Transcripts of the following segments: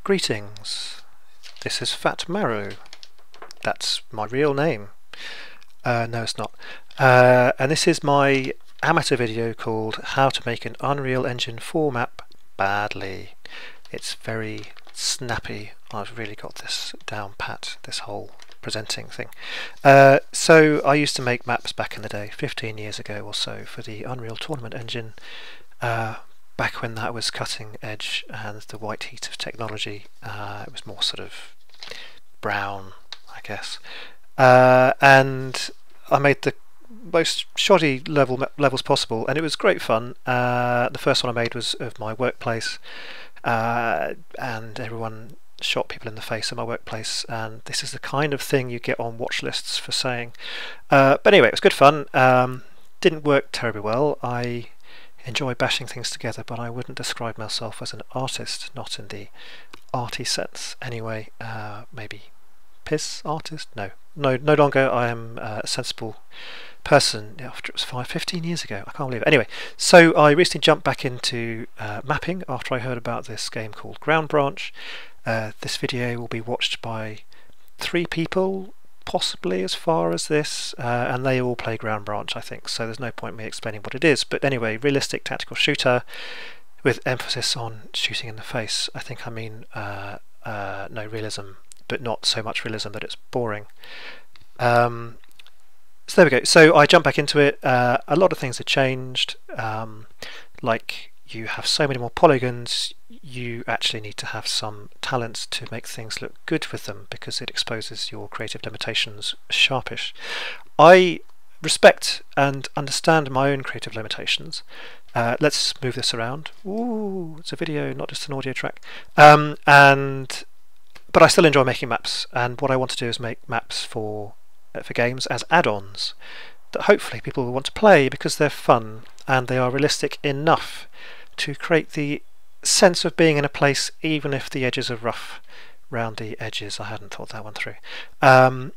Greetings, this is Fatmarrow. That's my real name. No, it's not. And this is my amateur video called How to Make an Unreal Engine 4 Map Badly. It's very snappy. I've really got this down pat, this whole presenting thing. So I used to make maps back in the day, 15 years ago or so, for the Unreal Tournament engine. Back when that was cutting edge and the white heat of technology, it was more sort of brown, I guess. And I made the most shoddy levels possible, and it was great fun. The first one I made was of my workplace, and everyone shot people in the face in my workplace, and this is the kind of thing you get on watch lists for saying. But anyway, it was good fun. Didn't work terribly well. I enjoy bashing things together, but I wouldn't describe myself as an artist, not in the arty sense anyway. Maybe piss artist? No longer. I am a sensible person after it was 15 years ago. I can't believe it. Anyway, so I recently jumped back into mapping after I heard about this game called Ground Branch. This video will be watched by 3 people, possibly as far as this, and they all play Ground Branch, I think, so there's no point me explaining what it is. But anyway, realistic tactical shooter with emphasis on shooting in the face. I think I mean no realism, but not so much realism that it's boring. So there we go. So I jumped back into it. A lot of things have changed, like you have so many more polygons. You actually need to have some talent to make things look good with them, because it exposes your creative limitations sharpish. I respect and understand my own creative limitations. Let's move this around. Ooh, it's a video, not just an audio track. But I still enjoy making maps, and what I want to do is make maps for games as add-ons that hopefully people will want to play because they're fun and they are realistic enough to create the sense of being in a place even if the edges are rough round the edges. I hadn't thought that one through. I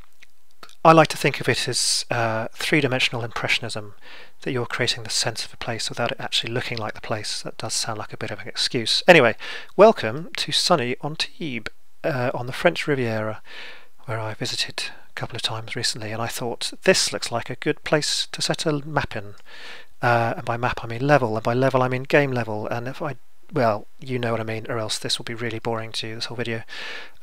like to think of it as three-dimensional impressionism, that you're creating the sense of a place without it actually looking like the place. That does sound like a bit of an excuse. Anyway, welcome to sunny Antibes on the French Riviera, where I visited a couple of times recently, and I thought this looks like a good place to set a map in. And by map I mean level, and by level I mean game level, and if I, well, you know what I mean, or else this will be really boring to you, this whole video.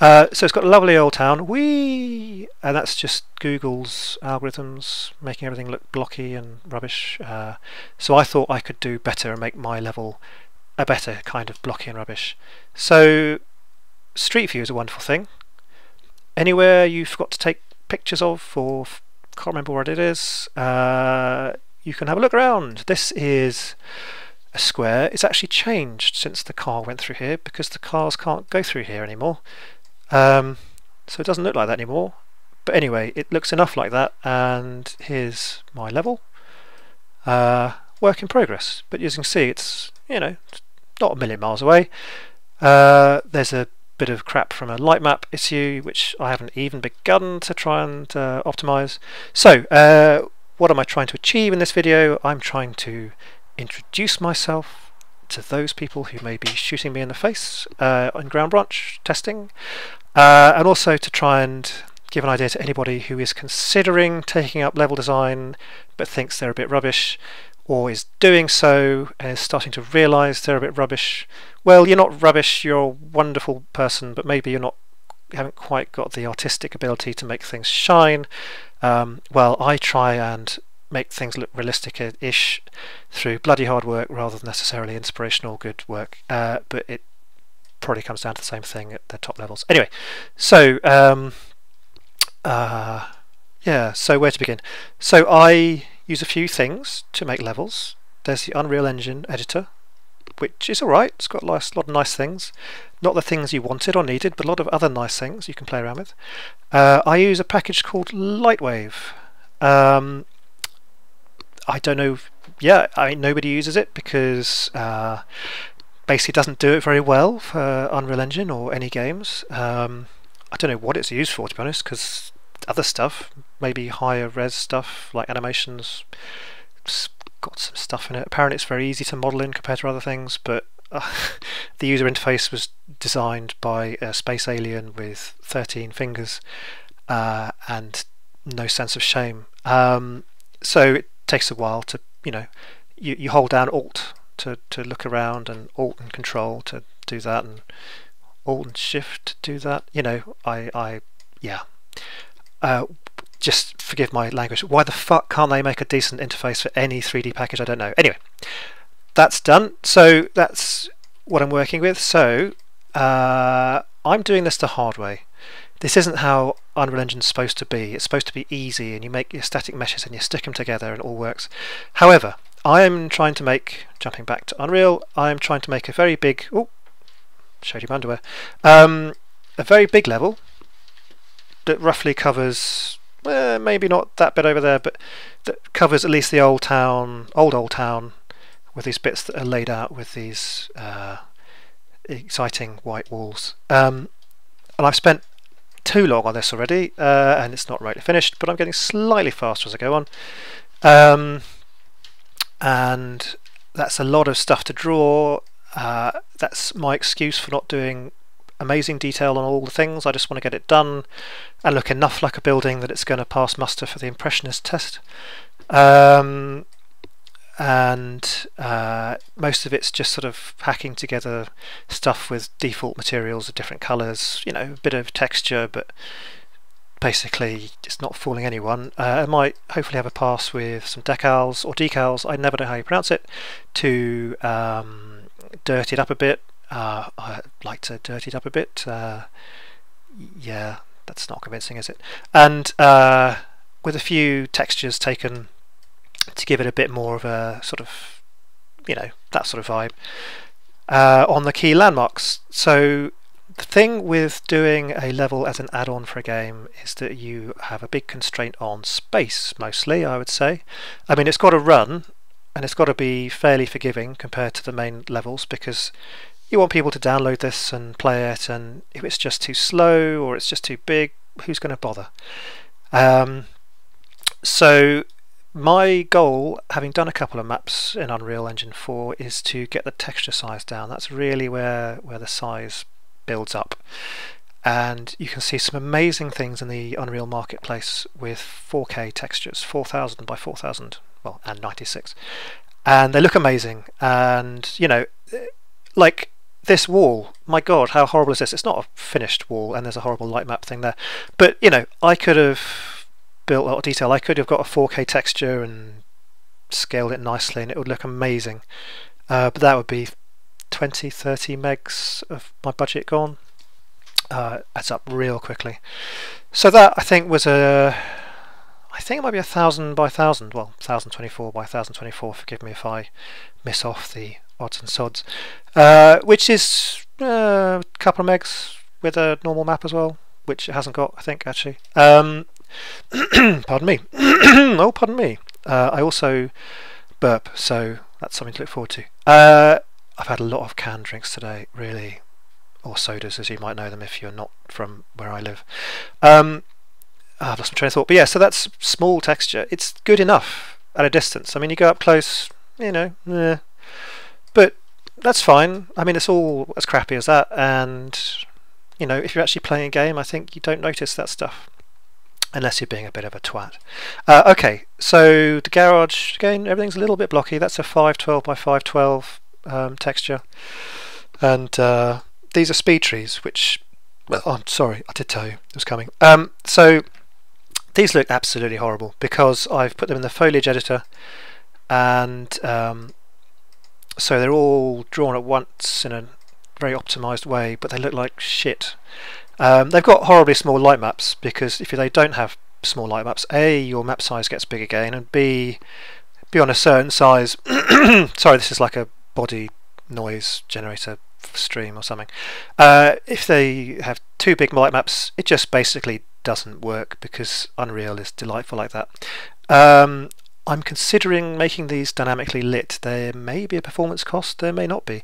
So it's got a lovely old town, whee! And that's just Google's algorithms making everything look blocky and rubbish. So I thought I could do better and make my level a better kind of blocky and rubbish. So Street View is a wonderful thing. Anywhere you've got to take pictures of, or can't remember what it is, you can have a look around. This is a square. It's actually changed since the car went through here, because the cars can't go through here anymore. So it doesn't look like that anymore. But anyway, it looks enough like that, and here's my level. Work in progress, but as you can see, it's, you know, not a million miles away. There's a bit of crap from a light map issue, which I haven't even begun to try and optimize. So what am I trying to achieve in this video? I'm trying to introduce myself to those people who may be shooting me in the face on Ground Branch testing, and also to try and give an idea to anybody who is considering taking up level design but thinks they're a bit rubbish, or is doing so and is starting to realise they're a bit rubbish. Well, you're not rubbish, you're a wonderful person, but maybe you haven't quite got the artistic ability to make things shine. Well, I try and make things look realistic-ish through bloody hard work rather than necessarily inspirational good work, but it probably comes down to the same thing at the top levels. Anyway, so yeah, so where to begin? So I use a few things to make levels. There's the Unreal Engine editor, which is alright. It's got a lot of nice things. Not the things you wanted or needed, but a lot of other nice things you can play around with. I use a package called Lightwave. I don't know, yeah, I mean, nobody uses it because basically doesn't do it very well for Unreal Engine or any games. I don't know what it's used for, to be honest, because other stuff, maybe higher res stuff like animations, got some stuff in it. Apparently it's very easy to model in compared to other things, but the user interface was designed by a space alien with 13 fingers and no sense of shame. So it takes a while to, you hold down Alt to look around, and Alt and Control to do that, and Alt and Shift to do that. Just forgive my language. Why the fuck can't they make a decent interface for any 3D package? I don't know. Anyway, that's done. So that's what I'm working with. So I'm doing this the hard way. This isn't how Unreal Engine's supposed to be. It's supposed to be easy, and you make your static meshes and you stick them together and it all works. However, I'm trying to make, jumping back to Unreal, I'm trying to make a very big, showed you my underwear, a very big level that roughly covers, maybe not that bit over there, but that covers at least the old town, with these bits that are laid out with these exciting white walls. And I've spent too long on this already, and it's not rightly finished, but I'm getting slightly faster as I go on. And that's a lot of stuff to draw. That's my excuse for not doing amazing detail on all the things. I just want to get it done and look enough like a building that it's going to pass muster for the Impressionist test. Most of it's just sort of hacking together stuff with default materials of different colours, a bit of texture, but basically it's not fooling anyone. I might hopefully have a pass with some decals, I never know how you pronounce it, to dirty it up a bit. I like to dirty it up a bit. Yeah, that's not convincing, is it? And with a few textures taken to give it a bit more of a sort of, that sort of vibe on the key landmarks. So the thing with doing a level as an add-on for a game is that you have a big constraint on space, mostly, I would say. I mean, it's got to run, and it's got to be fairly forgiving compared to the main levels, because you want people to download this and play it, and if it's just too slow or it's just too big, who's going to bother? So my goal, having done a couple of maps in Unreal Engine 4, is to get the texture size down. That's really where the size builds up. And you can see some amazing things in the Unreal Marketplace with 4K textures, 4000 by 4000, well, and 96. And they look amazing. And, like this wall, my god, how horrible is this? It's not a finished wall, and there's a horrible light map thing there. But, I could have built a lot of detail. I could have got a 4K texture and scaled it nicely, and it would look amazing. But that would be 20-30 megs of my budget gone. Adds up real quickly. So that, I think, was it might be 1000 by 1000, well, 1024 by 1024, forgive me if I miss off the odds and sods, which is a couple of megs with a normal map as well, which it hasn't got, I think, actually. Pardon me. Oh, pardon me. I also burp, so that's something to look forward to. I've had a lot of canned drinks today, really, or sodas, as you might know them if you're not from where I live. I've lost my train of thought, but yeah, so that's small texture. It's good enough at a distance. I mean, you go up close, but that's fine. I mean, it's all as crappy as that, and if you're actually playing a game, I think you don't notice that stuff unless you're being a bit of a twat. Okay, so the garage, again, everything's a little bit blocky. That's a 512 by 512 texture, and these are speed trees, which, well, I'm sorry, I did tell you it was coming. So these look absolutely horrible because I've put them in the foliage editor, and so they're all drawn at once in a very optimized way, but they look like shit. They've got horribly small light maps, because if they don't have small light maps, A, your map size gets big again, and B, be on a certain size. Sorry, this is like a body noise generator stream or something. If they have too big light maps, it just basically doesn't work, because Unreal is delightful like that. I'm considering making these dynamically lit. There may be a performance cost, there may not be,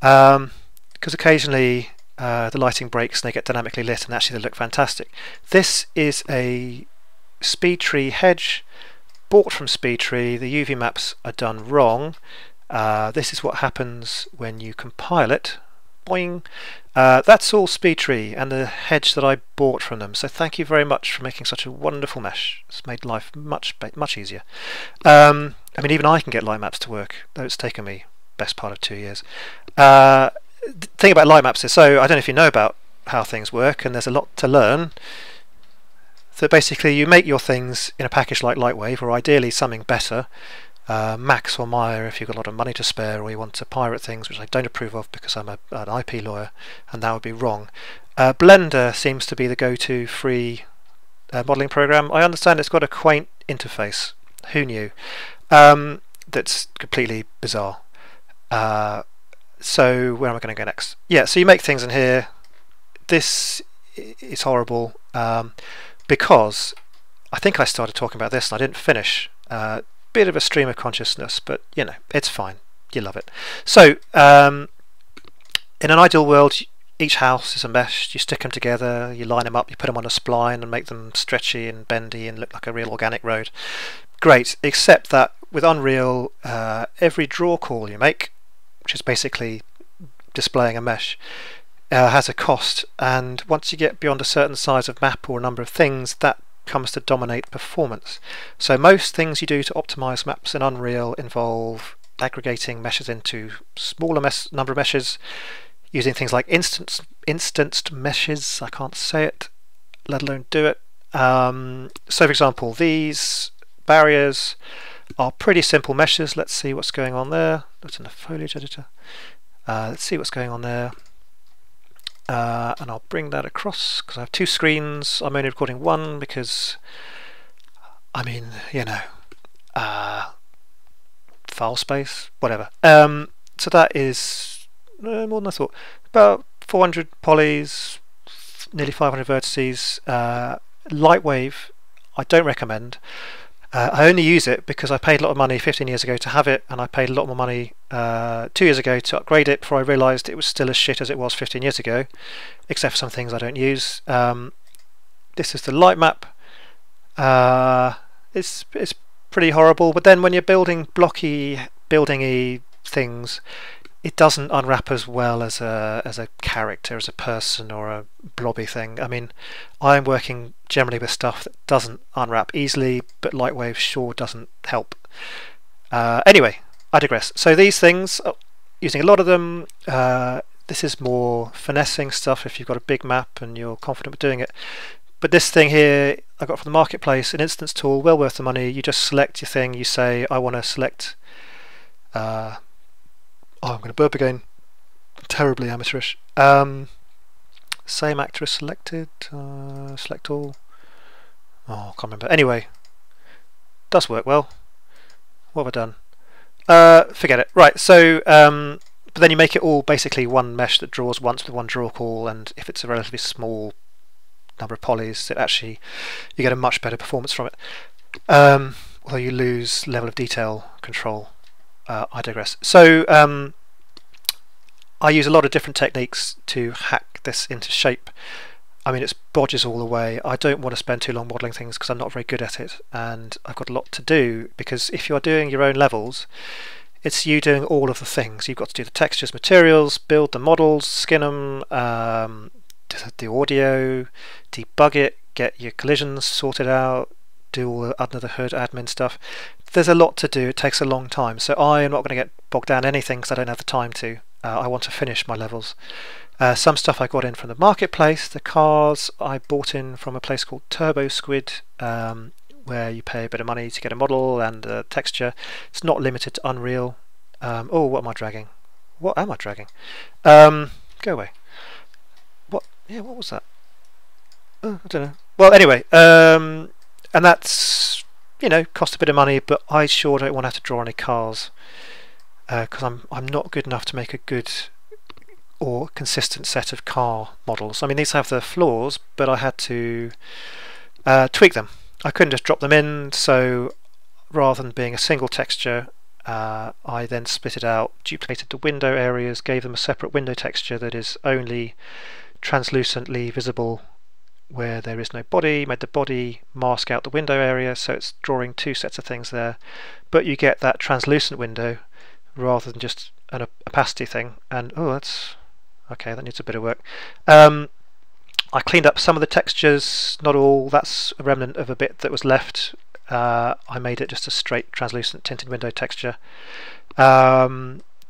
because occasionally the lighting breaks and they get dynamically lit, and actually they look fantastic. This is a Speedtree hedge bought from Speedtree. The UV maps are done wrong, This is what happens when you compile it. Boing! That's all SpeedTree and the hedge that I bought from them. So thank you very much for making such a wonderful mesh. It's made life much easier. I mean, even I can get light maps to work, though it's taken me best part of 2 years. The thing about light maps is, so I don't know if you know about how things work, and there's a lot to learn. So basically you make your things in a package like Lightwave, or ideally something better, Max or Maya if you've got a lot of money to spare, or you want to pirate things, which I don't approve of because I'm an IP lawyer and that would be wrong. Blender seems to be the go-to free modelling program. I understand it's got a quaint interface. Who knew? That's completely bizarre. So where am I going to go next? Yeah, so you make things in here. This is horrible because I think I started talking about this and I didn't finish. Bit of a stream of consciousness, but you know, it's fine. You love it. So in an ideal world, each house is a mesh. You stick them together, you line them up, you put them on a spline and make them stretchy and bendy and look like a real organic road. Great, except that with Unreal, every draw call you make, which is basically displaying a mesh, has a cost, and once you get beyond a certain size of map or number of things, that comes to dominate performance. So most things you do to optimize maps in Unreal involve aggregating meshes into smaller number of meshes, using things like instanced meshes. I can't say it, let alone do it. So for example, these barriers are pretty simple meshes. Let's see what's going on there. That's in the foliage editor. Let's see what's going on there. And I'll bring that across because I have two screens. I'm only recording one because, I mean, you know, file space, whatever. So that is more than I thought. About 400 polys, nearly 500 vertices. Lightwave, I don't recommend. I only use it because I paid a lot of money 15 years ago to have it, and I paid a lot more money 2 years ago to upgrade it before I realised it was still as shit as it was 15 years ago, except for some things I don't use. This is the light map. It's pretty horrible, but then when you're building blocky, building-y things, it doesn't unwrap as well as a character, as a person, or a blobby thing. I mean, I'm working generally with stuff that doesn't unwrap easily, but Lightwave sure doesn't help. Anyway, I digress. So these things, using a lot of them, this is more finessing stuff if you've got a big map and you're confident with doing it. But this thing here I got from the marketplace, an instance tool, well worth the money. You just select your thing, you say I want to select oh, I'm going to burp again. Terribly amateurish. Same actor as selected. Select all. Oh, I can't remember. Anyway, does work well. What have I done? Forget it. Right. So, but then you make it all basically one mesh that draws once with one draw call, and if it's a relatively small number of polys, it actually you get a much better performance from it. Although you lose level of detail control. I digress. So I use a lot of different techniques to hack this into shape. I mean, it's bodges all the way. I don't want to spend too long modelling things because I'm not very good at it, and I've got a lot to do, because if you're doing your own levels, it's you doing all of the things. You've got to do the textures, materials, build the models, skin them, the audio, debug it, get your collisions sorted out, do all the under the hood admin stuff. There's a lot to do. It takes a long time, so I am not going to get bogged down in anything because I don't have the time to. I want to finish my levels. Some stuff I got in from the marketplace. The cars I bought in from a place called Turbo Squid, where you pay a bit of money to get a model and a texture. It's not limited to Unreal. Oh, what am I dragging? What am I dragging? Go away. What? Yeah, what was that? I don't know. Well, anyway, and that's, you know, cost a bit of money, but I sure don't want to have to draw any cars because I'm not good enough to make a good or consistent set of car models. I mean, these have their flaws, but I had to tweak them. I couldn't just drop them in, so rather than being a single texture, I then split it out, duplicated the window areas, gave them a separate window texture that is only translucently visible where there is no body, made the body mask out the window area, so it's drawing two sets of things there, but you get that translucent window rather than just an opacity thing. And oh, that's okay, that needs a bit of work. I cleaned up some of the textures, not all. That's a remnant of a bit that was left. I made it just a straight translucent tinted window texture.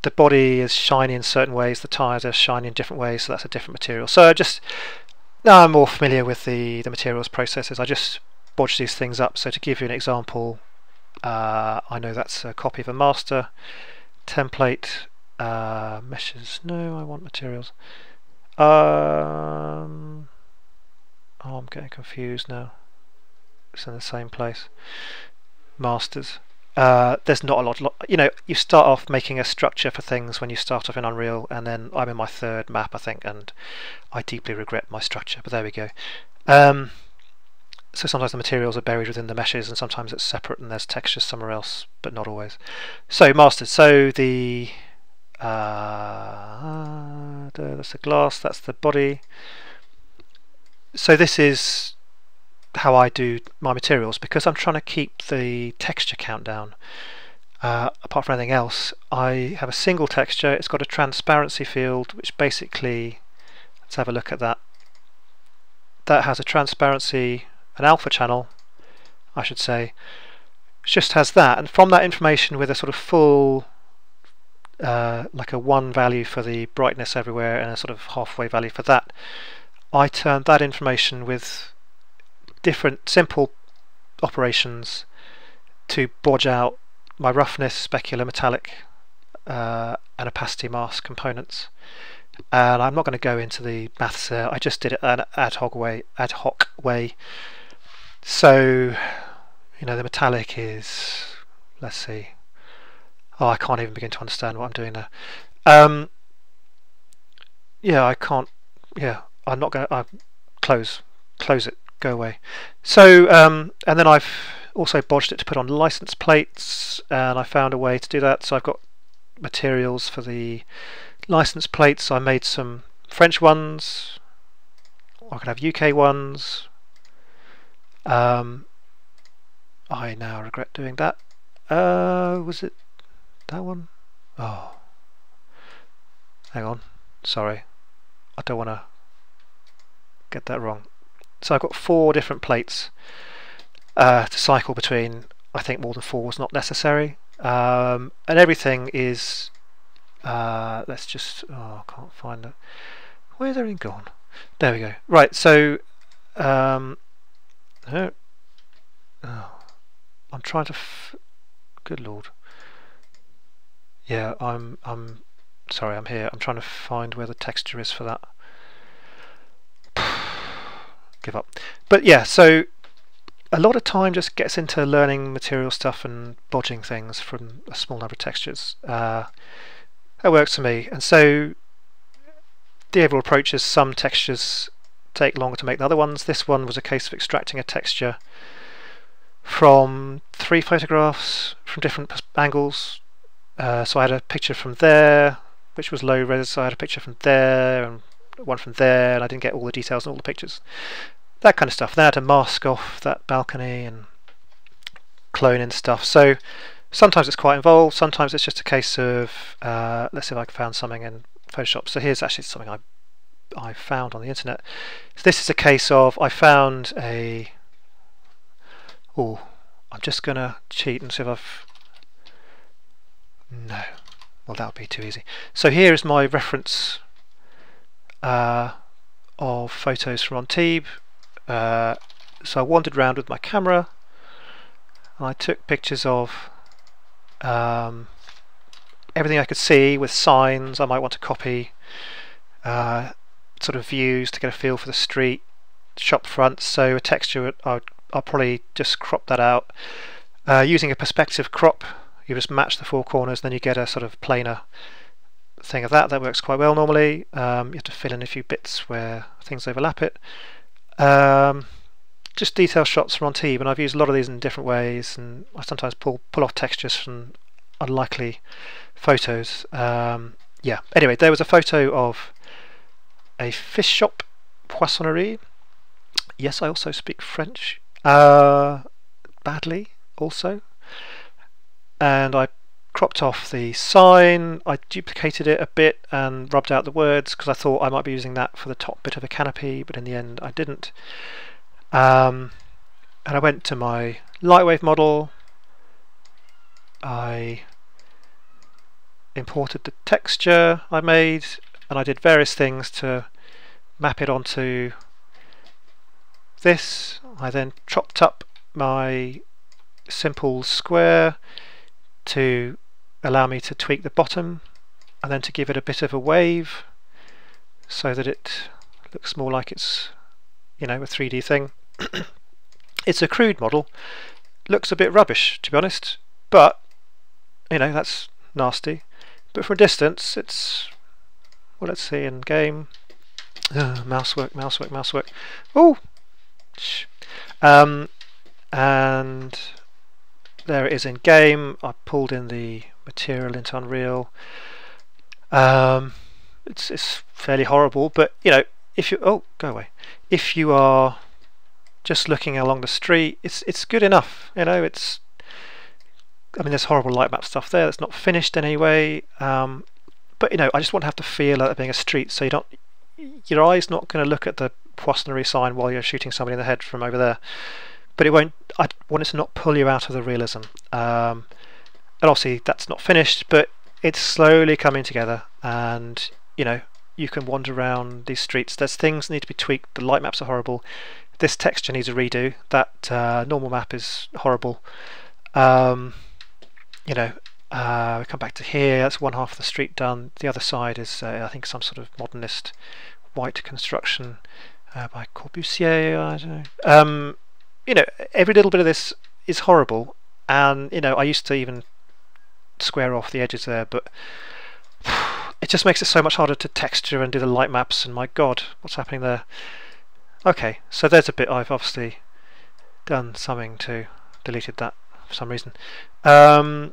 The body is shiny in certain ways, the tyres are shiny in different ways, so that's a different material. So now I'm more familiar with the materials processes. I just bodge these things up. So to give you an example, I know that's a copy of a master template. Meshes, no, I want materials. Oh, I'm getting confused now. It's in the same place. Masters. There's not a lot. You start off making a structure for things when you start off in Unreal, and then I'm in my third map, I think, and I deeply regret my structure. But there we go. So sometimes the materials are buried within the meshes, and sometimes it's separate, and there's textures somewhere else, but not always. So masters. So the that's the glass. That's the body. So this is how I do my materials, because I'm trying to keep the texture count down. Apart from anything else, I have a single texture. It's got a transparency field, which basically, let's have a look at that. That has a transparency, an alpha channel, I should say. It just has that, and from that information with a sort of full, like a 1 value for the brightness everywhere and a sort of halfway value for that, I turned that information with different simple operations to bodge out my roughness, specular, metallic, and opacity mask components. And I'm not going to go into the maths there. I just did it an ad hoc way. So, the metallic is, let's see. Oh, I can't even begin to understand what I'm doing there. Yeah, I can't. Yeah, I'm not going to close it. Go away. So and then I've also bodged it to put on license plates, and I found a way to do that. So I've got materials for the license plates. I made some French ones. I could have UK ones. I now regret doing that. Was it that one? Oh, hang on. Sorry, I don't want to get that wrong. So I've got 4 different plates to cycle between. I think more than 4 was not necessary, and everything is let's just, I can't find it. Where's everything gone? There we go. Right, so no. Oh, I'm trying to good lord. Yeah, I'm sorry, I'm here. I'm trying to find where the texture is for that. Give up. But yeah, so a lot of time just gets into learning material stuff and bodging things from a small number of textures. That works for me. And so the overall approach is some textures take longer to make than other ones. This one was a case of extracting a texture from 3 photographs from different angles. So I had a picture from there, which was low res. I had a picture from there and one from there, and I didn't get all the details in all the pictures. That kind of stuff. Then I had to mask off that balcony and clone in stuff. So sometimes it's quite involved. Sometimes it's just a case of let's see if I can find something in Photoshop. So here's actually something I found on the internet. So this is a case of I found a. Oh, I'm just gonna cheat and see if I've. No, well that would be too easy. So here is my reference of photos from Antibes. So I wandered around with my camera and I took pictures of everything I could see with signs I might want to copy, sort of views to get a feel for the street, shop fronts. So a texture, I'll probably just crop that out. Using a perspective crop, you just match the 4 corners, then you get a sort of planar thing of that. That works quite well normally. You have to fill in a few bits where things overlap it. Just detail shots from Antibes, and I've used a lot of these in different ways, and I sometimes pull off textures from unlikely photos. Yeah, anyway, there was a photo of a fish shop, poissonnerie. Yes, I also speak French badly also, and I cropped off the sign. I duplicated it a bit and rubbed out the words because I thought I might be using that for the top bit of a canopy, but in the end I didn't. And I went to my Lightwave model. I imported the texture I made, and I did various things to map it onto this. I then chopped up my simple square to allow me to tweak the bottom and then to give it a bit of a wave so that it looks more like it's, you know, a 3D thing. It's a crude model, looks a bit rubbish to be honest, but you know, that's nasty. But from a distance it's, well, let's see in game. Mouse work. Oh, and there it is in game. I pulled in the material into Unreal. It's fairly horrible, but you know, if you go away. If you are just looking along the street, it's good enough. You know, I mean, there's horrible light map stuff there that's not finished anyway. But you know, I just want to have to feel like being a street, so you don't. Your eye's not going to look at the Poissonnerie sign while you're shooting somebody in the head from over there. But it won't. I want it to not pull you out of the realism. And obviously that's not finished, but it's slowly coming together. And you know, you can wander around these streets. There's things that need to be tweaked. The light maps are horrible. This texture needs a redo. That normal map is horrible. You know, we come back to here. That's one half of the street done. The other side is, I think, some sort of modernist white construction by Corbusier. I don't know. You know, every little bit of this is horrible, and you know, I used to even square off the edges there, but it just makes it so much harder to texture and do the light maps. And my God, what's happening there? Okay, so there's a bit I've obviously done something to deleted that for some reason. But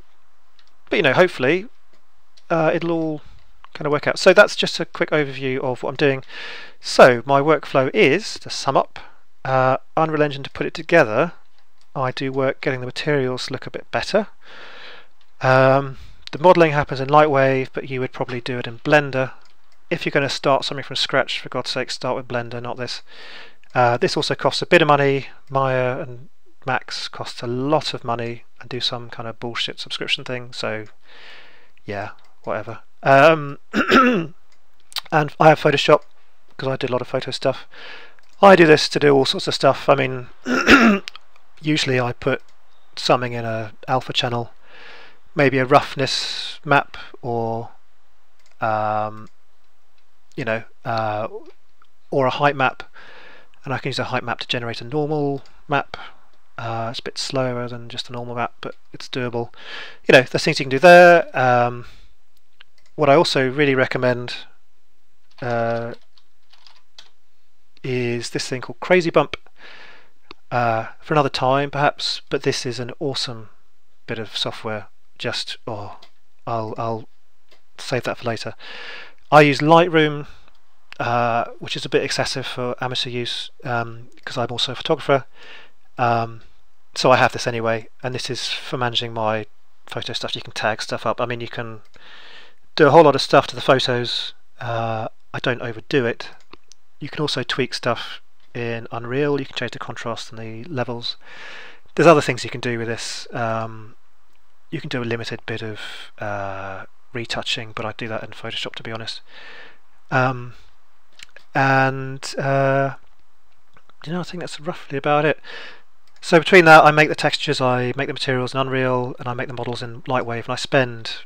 you know, hopefully it'll all kind of work out. So that's just a quick overview of what I'm doing. So my workflow is, to sum up, Unreal Engine to put it together. I do work getting the materials to look a bit better. The modelling happens in Lightwave, but you would probably do it in Blender. If you're going to start something from scratch, for God's sake, start with Blender, not this. This also costs a bit of money. Maya and Max costs a lot of money and do some kind of bullshit subscription thing, so yeah, whatever. And I have Photoshop because I did a lot of photo stuff. I do this to do all sorts of stuff. I mean, usually I put something in a alpha channel, maybe a roughness map, or you know, or a height map, and I can use a height map to generate a normal map. It's a bit slower than just a normal map, but it's doable. You know, there's things you can do there. What I also really recommend is this thing called Crazy Bump, for another time perhaps, but this is an awesome bit of software. Just, I'll save that for later. I use Lightroom, which is a bit excessive for amateur use, because I'm also a photographer. So I have this anyway, and this is for managing my photo stuff. You can tag stuff up. I mean, you can do a whole lot of stuff to the photos. I don't overdo it. You can also tweak stuff in Unreal. You can change the contrast and the levels. There's other things you can do with this. You can do a limited bit of retouching, but I do that in Photoshop, to be honest. You know, I think that's roughly about it. So between that, I make the textures, I make the materials in Unreal, and I make the models in Lightwave, and I spend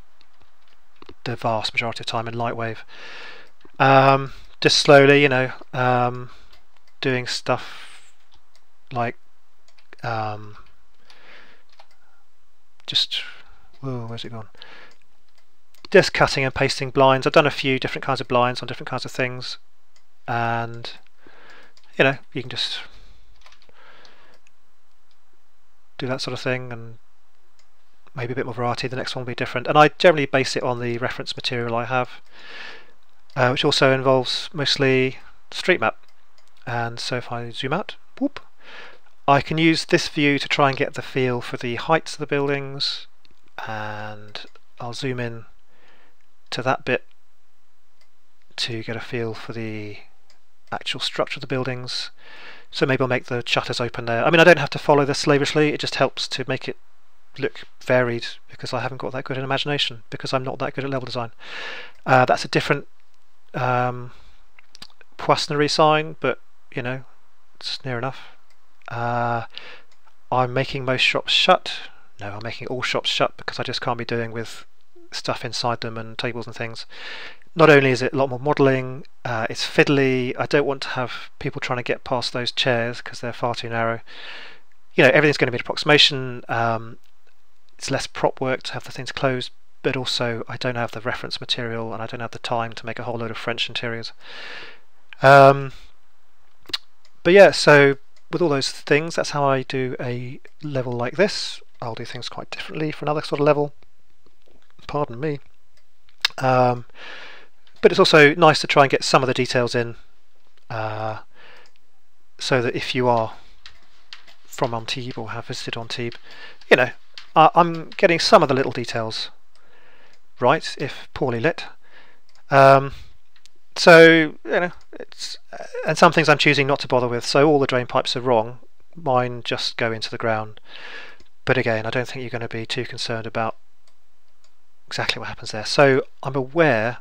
the vast majority of time in Lightwave. Just slowly, you know, doing stuff like just, whoa, where's it gone? Just cutting and pasting blinds. I've done a few different kinds of blinds on different kinds of things, and you know, you can just do that sort of thing, and maybe a bit more variety. The next one will be different, and I generally base it on the reference material I have, which also involves mostly street map. And so if I zoom out, whoop, I can use this view to try and get the feel for the heights of the buildings, and I'll zoom in to that bit to get a feel for the actual structure of the buildings. So maybe I'll make the shutters open there. I mean, I don't have to follow this slavishly, it just helps to make it look varied, because I haven't got that good an imagination, because I'm not that good at level design. That's a different Poissonnerie sign, but you know, it's near enough. I'm making most shops shut. No, I'm making all shops shut because I just can't be doing with stuff inside them and tables and things. Not only is it a lot more modelling, it's fiddly. I don't want to have people trying to get past those chairs because they're far too narrow. You know, everything's going to be an approximation. It's less prop work to have the things closed, but also I don't have the reference material and I don't have the time to make a whole load of French interiors. But yeah, so with all those things, that's how I do a level like this. I'll do things quite differently for another sort of level. Pardon me. But it's also nice to try and get some of the details in, so that if you are from Antibes or have visited Antibes, you know, I'm getting some of the little details right, if poorly lit. So, you know, and some things I'm choosing not to bother with. So all the drain pipes are wrong. Mine just go into the ground. But again, I don't think you're going to be too concerned about exactly what happens there. So I'm aware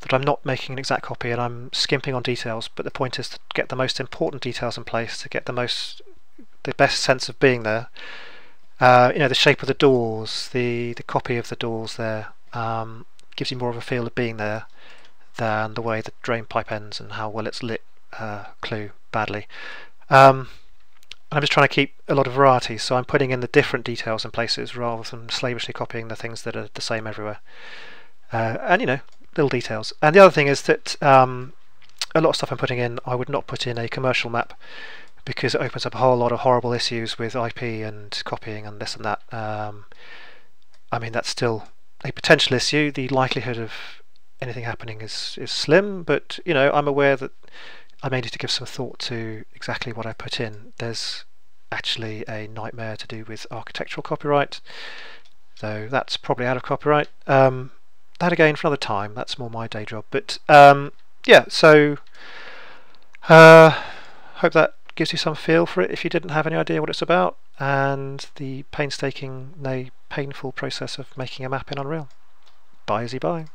that I'm not making an exact copy and I'm skimping on details, but the point is to get the most important details in place, to get the best sense of being there. You know, the shape of the doors, the copy of the doors there gives you more of a feel of being there than the way the drain pipe ends and how well it's lit clue badly. I'm just trying to keep a lot of variety, so I'm putting in the different details in places rather than slavishly copying the things that are the same everywhere. And you know, little details. And the other thing is that a lot of stuff I'm putting in I would not put in a commercial map, because it opens up a whole lot of horrible issues with IP and copying and this and that. I mean, that's still a potential issue. The likelihood of anything happening is slim, but you know, I'm aware that I may need to give some thought to exactly what I put in. There's actually a nightmare to do with architectural copyright, though that's probably out of copyright. That again for another time, that's more my day job. But yeah, so hope that gives you some feel for it if you didn't have any idea what it's about, and the painstaking, nay painful process of making a map in Unreal. Bye, bye.